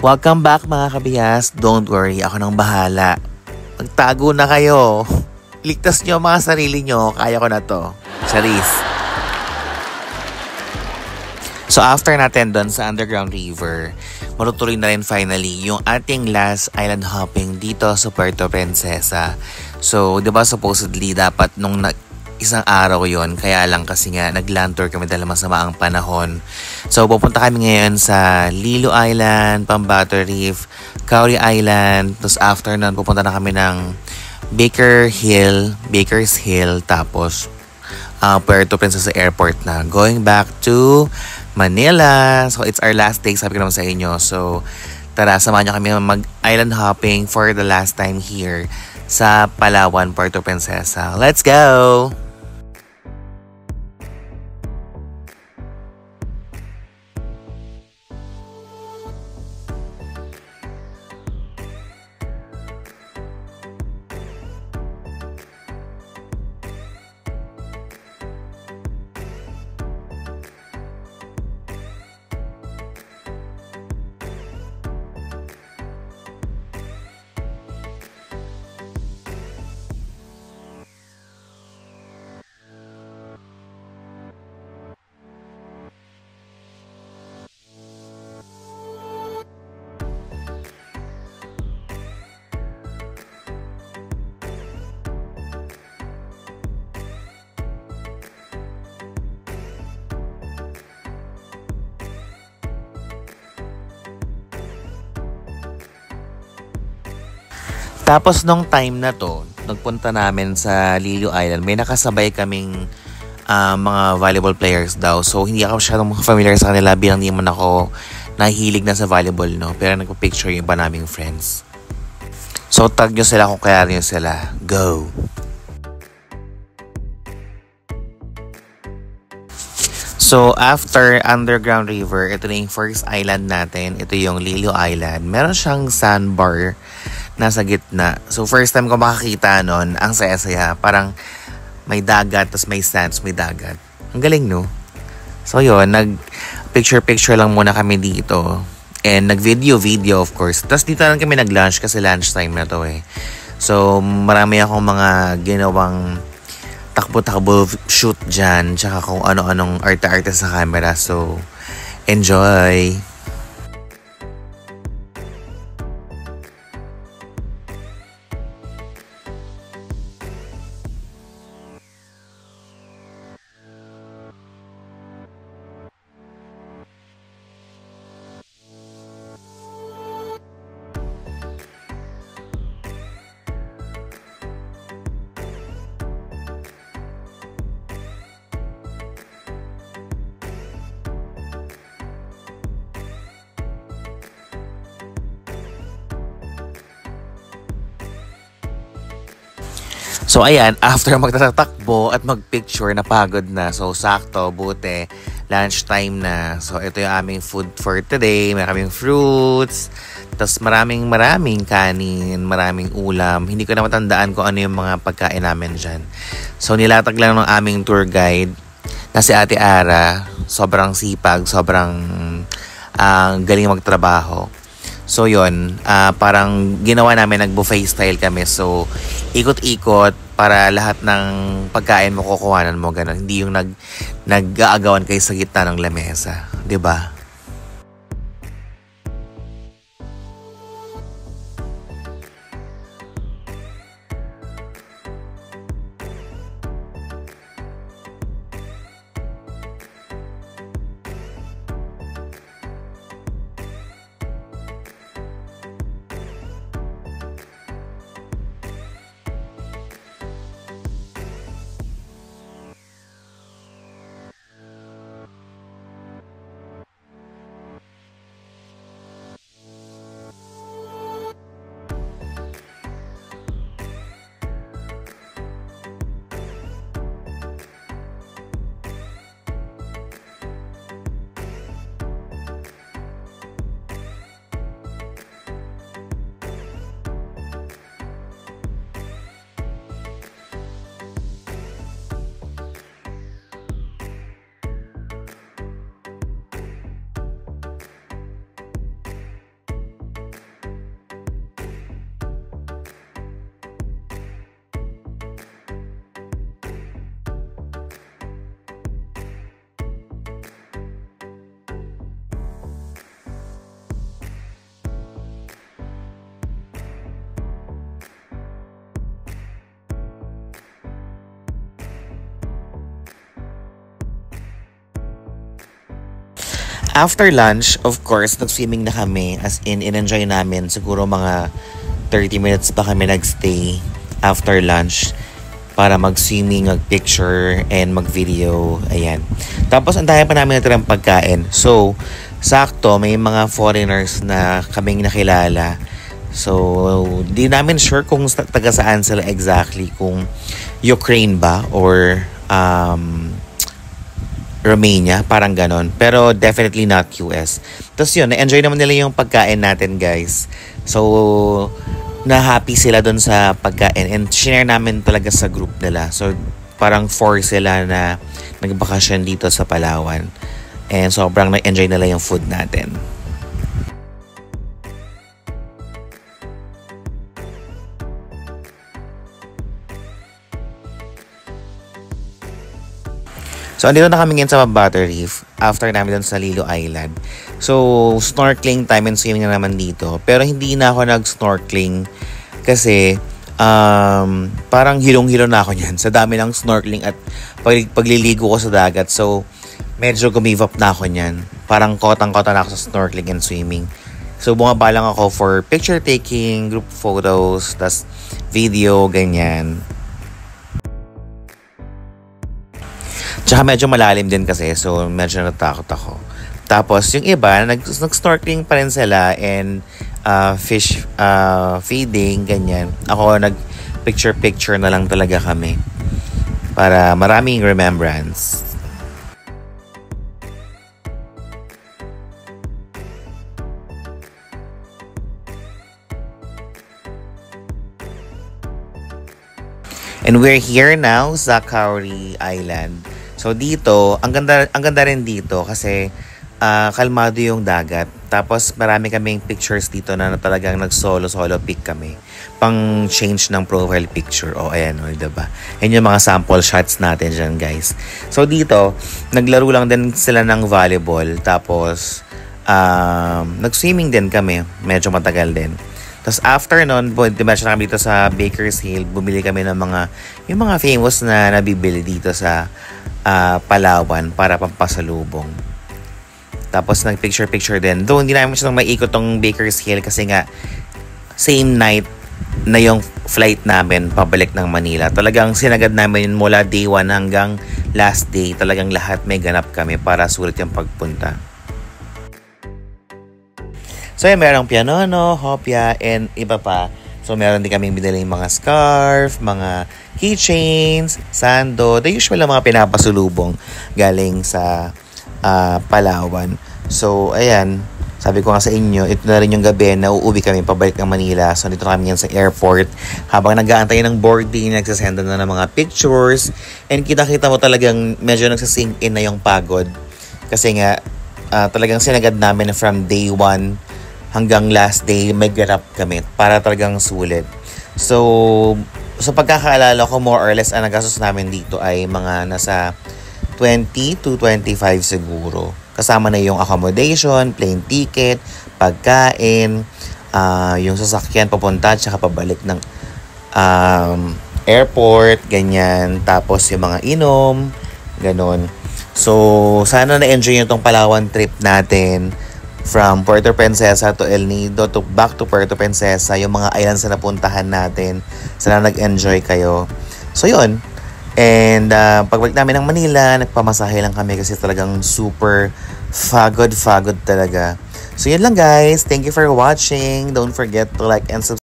Welcome back mga kabihas. Don't worry, ako nang bahala. Magtago na kayo. Ligtas nyo mga sarili nyo. Kaya ko na to. Charis. So after natin doon sa Underground River, matutuloy na rin finally yung ating last island hopping dito sa Puerto Princesa. So, di ba supposedly dapat nung isang araw yon, kaya lang kasi nga nag-land tour kami dahil masama ang panahon. So pupunta kami ngayon sa Lilo Island, Pambato Reef, Cowrie Island, tapos after nun pupunta na kami ng Baker's Hill, tapos Puerto Princesa Airport na. Going back to Manila. So it's our last day, sabi ko naman sa inyo. So tara, samahan nyo kami mag-island hopping for the last time here sa Palawan, Puerto Princesa. Let's go! Tapos nung time na to, nagpunta namin sa Lilo Island, may nakasabay kaming mga volleyball players daw. So hindi ako masyadong familiar sa kanila bilang hindi man ako nahihilig na sa volleyball, no? Pero nagpa-picture yung iba naming friends. So tag nyo sila kung kaya nyo sila. Go! So after Underground River, ito na yung first island natin. Ito yung Lilo Island. Meron siyang sandbar nasa gitna. So first time ko makakita nun, ang saya-saya. Parang may dagat, tas may sands, may dagat. Ang galing, no? So yun, nag-picture-picture lang muna kami dito. And nag-video, of course. Tas dito lang kami nag-lunch kasi lunchtime na to eh. So marami akong mga ginawang takbo-takbo shoot dyan. Tsaka kung ano-anong arte-arte sa camera. So, enjoy! So ayan, after magtatakbo at magpicture, napagod na. So sakto, buti, lunchtime na. So ito yung aming food for today. Maraming fruits, tapos maraming kanin, maraming ulam. Hindi ko na matandaan kung ano yung mga pagkain namin dyan. So nilatag lang ng aming tour guide na si Ate Ara. Sobrang sipag, sobrang galing magtrabaho. So yun, parang ginawa namin, nag-buffet style kami. So ikot-ikot para lahat ng pagkain mo kukuhanan mo, ganun. Hindi yung nag-aagawan kayo sa gitna ng lamesa, 'di ba? After lunch, of course, nag-swimming na kami. As in-enjoy namin. Siguro mga 30 minutes pa kami nagstay after lunch para mag-swimming, mag-picture, and mag-video. Ayan. Tapos, ang dami pa namin natirang pagkain. So, sakto, may mga foreigners na kaming nakilala. So, di namin sure kung taga saan sila exactly. Kung Ukraine ba or Romania, parang ganon. Pero definitely not US. Tapos yun, na-enjoy naman nila yung pagkain natin, guys. So, na-happy sila dun sa pagkain. And share namin talaga sa group nila. So, parang 4 sila na nagbakasyon dito sa Palawan. And sobrang na-enjoy nila yung food natin. So, andito na kami ngayon sa Butter Reef after namin doon sa Lilo Island. So, snorkeling time and swimming na naman dito. Pero hindi na ako nag-snorkeling kasi parang hilong-hilo na ako niyan sa dami ng snorkeling at pagliligo ko sa dagat. So, medyo gumive up na ako niyan. Parang kotang-kota na ako sa snorkeling and swimming. So, bumaba lang ako for picture taking, group photos, tas video, ganyan. Tsaka medyo malalim din kasi, so medyo natakot ako. Tapos yung iba, nag-snorkeling pa rin sila and fish feeding, ganyan. Ako nag-picture-picture na lang talaga kami para maraming remembrance. And we're here now sa Kauri Island. So dito, ang ganda rin dito kasi kalmado yung dagat. Tapos marami kaming pictures dito na talagang nag-solo pic kami. Pang change ng profile picture. O ayan, diba? Yan yung mga sample shots natin dyan, guys. So dito, naglaro lang din sila ng volleyball. Tapos nag-swimming din kami. Medyo matagal din. Tapos after nun, dimension na kami dito sa Baker's Hill. Bumili kami ng yung mga famous na nabibili dito sa Palawan para pampasalubong. Tapos nag-picture din. Though hindi namin siya maikot tong Baker's Hill kasi nga same night na yung flight namin pabalik ng Manila. Talagang sinagad namin mula day 1 hanggang last day. Talagang lahat may ganap kami para sulit yung pagpunta. So, yan, merong pianono, hopya, and iba pa. So, meron din kaming binili mga scarf, mga keychains, sando, the usual na mga pinapasulubong galing sa Palawan. So, ayan, sabi ko nga sa inyo, ito na rin yung gabi na uuwi kami pabalik ng Manila. So, dito kami yan sa airport. Habang nag-aantay ng boarding, nagsasenda na ng mga pictures. And kita-kita mo talagang medyo nagsasink in na yung pagod. Kasi nga, talagang sinagad namin from day 1 hanggang last day, may ganap kami para talagang sulit. So, sa pagkakaalala ko, more or less, ang nagastos namin dito ay mga nasa 20 to 25 siguro. Kasama na yung accommodation, plane ticket, pagkain, yung sasakyan papunta at saka pabalik ng airport, ganyan. Tapos yung mga inom, ganon. So, sana na-enjoy nyo itong Palawan trip natin. From Puerto Princesa to El Nido to back to Puerto Princesa, yung mga islands na napuntahan natin. Sana nag-enjoy kayo. So yun. And pagbalik namin ng Manila, nagpamasahe lang kami kasi talagang super fagod talaga. So yun lang, guys. Thank you for watching. Don't forget to like and subscribe.